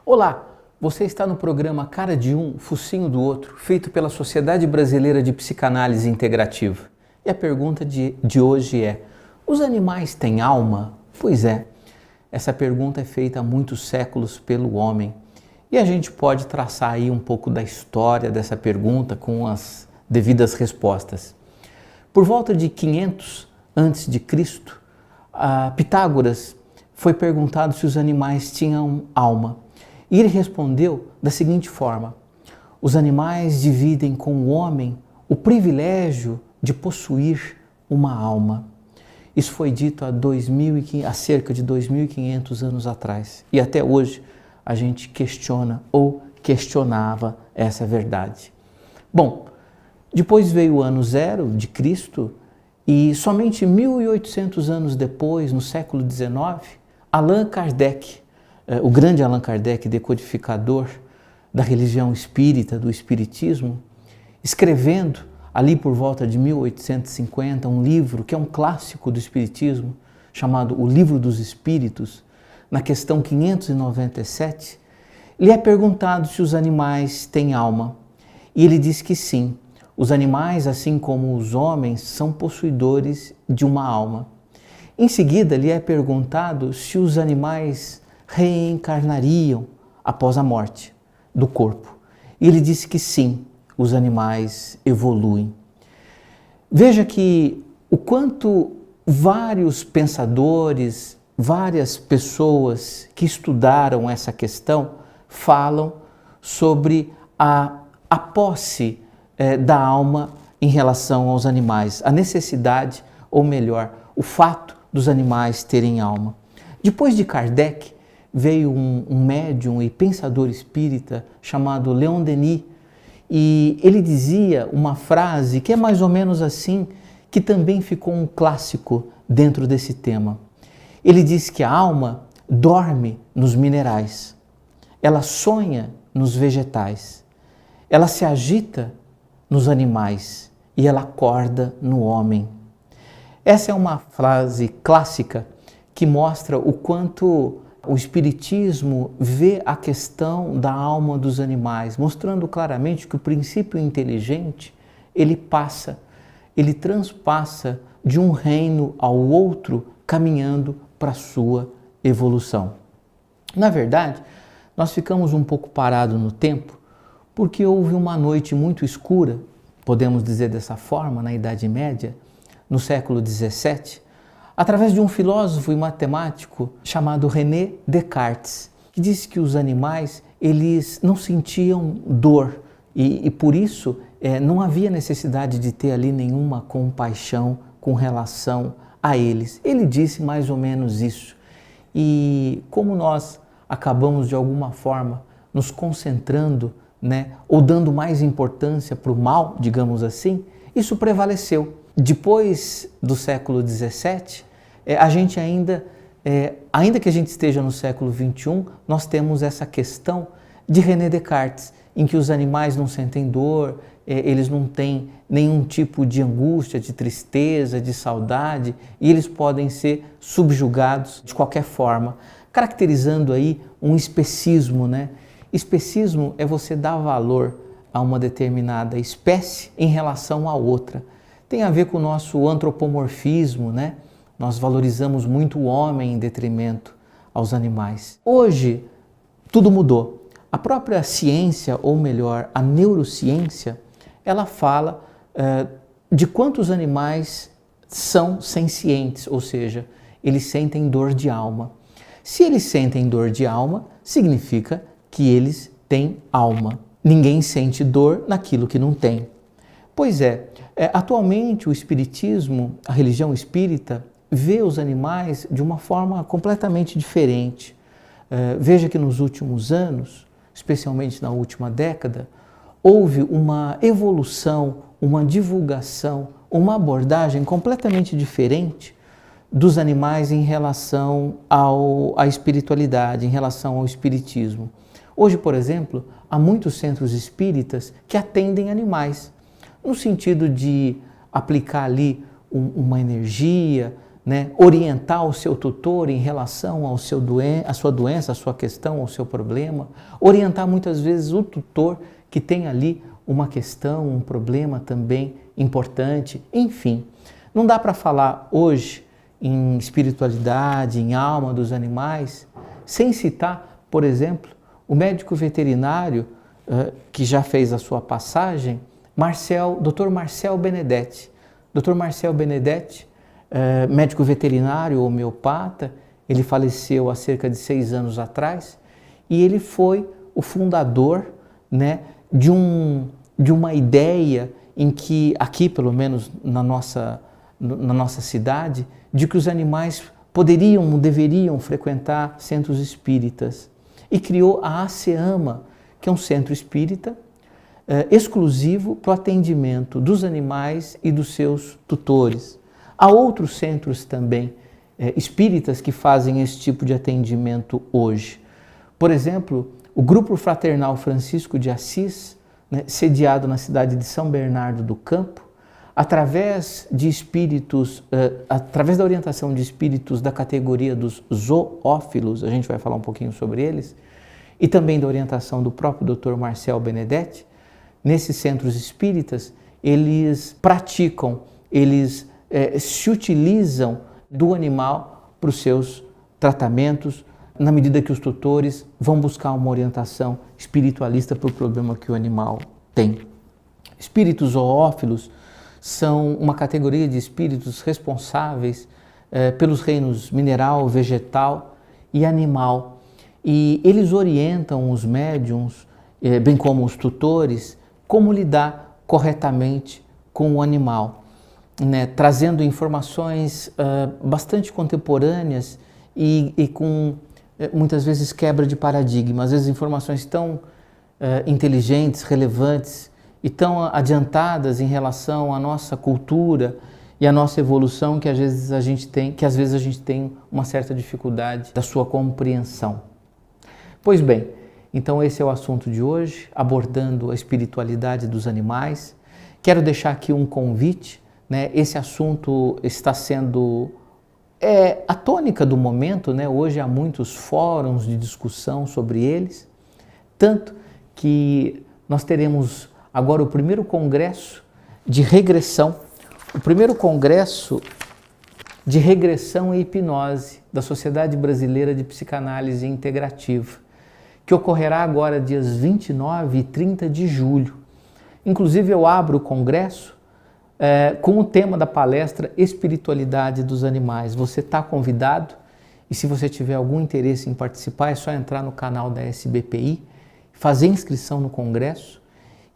Olá, você está no programa Cara de Um, Focinho do Outro, feito pela Sociedade Brasileira de Psicanálise Integrativa. E a pergunta de hoje é: os animais têm alma? Pois é, essa pergunta é feita há muitos séculos pelo homem. E a gente pode traçar aí um pouco da história dessa pergunta com as devidas respostas. Por volta de 500 a.C., a Pitágoras foi perguntado se os animais tinham alma. E ele respondeu da seguinte forma: os animais dividem com o homem o privilégio de possuir uma alma. Isso foi dito há cerca de 2.500 anos atrás. E até hoje a gente questiona ou questionava essa verdade. Bom, depois veio o ano zero de Cristo e somente 1.800 anos depois, no século XIX, Allan Kardec, o grande Allan Kardec, decodificador da religião espírita, do espiritismo, escrevendo ali por volta de 1850 um livro que é um clássico do espiritismo, chamado O Livro dos Espíritos, na questão 597, lhe é perguntado se os animais têm alma. E ele diz que sim, os animais, assim como os homens, são possuidores de uma alma. Em seguida, lhe é perguntado se os animais reencarnariam após a morte do corpo. E ele disse que sim, os animais evoluem. Veja que o quanto vários pensadores, várias pessoas que estudaram essa questão falam sobre a posse da alma em relação aos animais, a necessidade, ou melhor, o fato dos animais terem alma. Depois de Kardec, veio um médium e pensador espírita chamado Leon Denis, e ele dizia uma frase que é mais ou menos assim, que também ficou um clássico dentro desse tema. Ele diz que a alma dorme nos minerais, ela sonha nos vegetais, ela se agita nos animais e ela acorda no homem. Essa é uma frase clássica que mostra o quanto o Espiritismo vê a questão da alma dos animais, mostrando claramente que o princípio inteligente, ele transpassa de um reino ao outro, caminhando para a sua evolução. Na verdade, nós ficamos um pouco parados no tempo, porque houve uma noite muito escura, podemos dizer dessa forma, na Idade Média, no século XVII, através de um filósofo e matemático chamado René Descartes, que disse que os animais eles não sentiam dor e por isso não havia necessidade de ter ali nenhuma compaixão com relação a eles. Ele disse mais ou menos isso. E como nós acabamos de alguma forma nos concentrando, ou dando mais importância para o mal, digamos assim, isso prevaleceu. Depois do século XVII, a gente ainda que a gente esteja no século XXI, nós temos essa questão de René Descartes, em que os animais não sentem dor, eles não têm nenhum tipo de angústia, de tristeza, de saudade, e eles podem ser subjugados de qualquer forma, caracterizando aí um especismo, Especismo é você dar valor a uma determinada espécie em relação à outra. Tem a ver com o nosso antropomorfismo, Nós valorizamos muito o homem em detrimento aos animais. Hoje, tudo mudou. A própria ciência, ou melhor, a neurociência, ela fala de quantos animais são sencientes, ou seja, eles sentem dor de alma. Se eles sentem dor de alma, significa que eles têm alma. Ninguém sente dor naquilo que não tem. Pois atualmente o espiritismo, a religião espírita, vê os animais de uma forma completamente diferente. Veja que nos últimos anos, especialmente na última década, houve uma evolução, uma divulgação, uma abordagem completamente diferente dos animais em relação à espiritualidade, em relação ao espiritismo. Hoje, por exemplo, há muitos centros espíritas que atendem animais, no sentido de aplicar ali uma energia, né, orientar o seu tutor em relação à sua doença, à sua questão, ao seu problema, orientar muitas vezes o tutor que tem ali uma questão, um problema também importante, enfim. Não dá para falar hoje em espiritualidade, em alma dos animais, sem citar, por exemplo, o médico veterinário que já fez a sua passagem, Dr. Marcel Benedetti. Dr. Marcel Benedetti, médico veterinário, homeopata, ele faleceu há cerca de 6 anos atrás e ele foi o fundador, né, de uma ideia em que, aqui pelo menos na nossa cidade, de que os animais deveriam frequentar centros espíritas. E criou a ASEAMA, que é um centro espírita exclusivo para o atendimento dos animais e dos seus tutores. Há outros centros também espíritas que fazem esse tipo de atendimento hoje. Por exemplo, o Grupo Fraternal Francisco de Assis, né, sediado na cidade de São Bernardo do Campo, através da orientação de espíritos da categoria dos zoófilos, a gente vai falar um pouquinho sobre eles, e também da orientação do próprio Dr. Marcel Benedetti, nesses centros espíritas, eles praticam, eles se utilizam do animal para os seus tratamentos, na medida que os tutores vão buscar uma orientação espiritualista para o problema que o animal tem. Espíritos zoófilos são uma categoria de espíritos responsáveis pelos reinos mineral, vegetal e animal. E eles orientam os médiuns, bem como os tutores, como lidar corretamente com o animal, né? Trazendo informações bastante contemporâneas e com muitas vezes quebra de paradigma, às vezes informações tão inteligentes, relevantes e tão adiantadas em relação à nossa cultura e à nossa evolução que às vezes a gente tem uma certa dificuldade da sua compreensão. Pois bem, então esse é o assunto de hoje, abordando a espiritualidade dos animais. Quero deixar aqui um convite, né? Esse assunto está sendo a tônica do momento, né? Hoje há muitos fóruns de discussão sobre eles, tanto que nós teremos agora o primeiro congresso de regressão, o primeiro congresso de regressão e hipnose da Sociedade Brasileira de Psicanálise Integrativa, que ocorrerá agora dias 29 e 30 de julho. Inclusive eu abro o congresso com o tema da palestra Espiritualidade dos Animais. Você está convidado e se você tiver algum interesse em participar é só entrar no canal da SBPI, fazer inscrição no congresso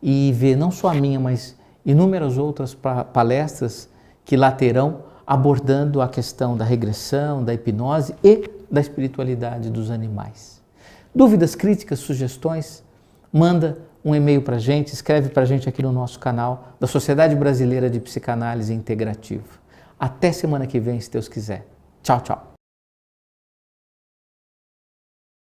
e ver não só a minha, mas inúmeras outras palestras que lá terão abordando a questão da regressão, da hipnose e da espiritualidade dos animais. Dúvidas, críticas, sugestões? Manda um e-mail para a gente, escreve para a gente aqui no nosso canal da Sociedade Brasileira de Psicanálise Integrativa. Até semana que vem, se Deus quiser. Tchau, tchau.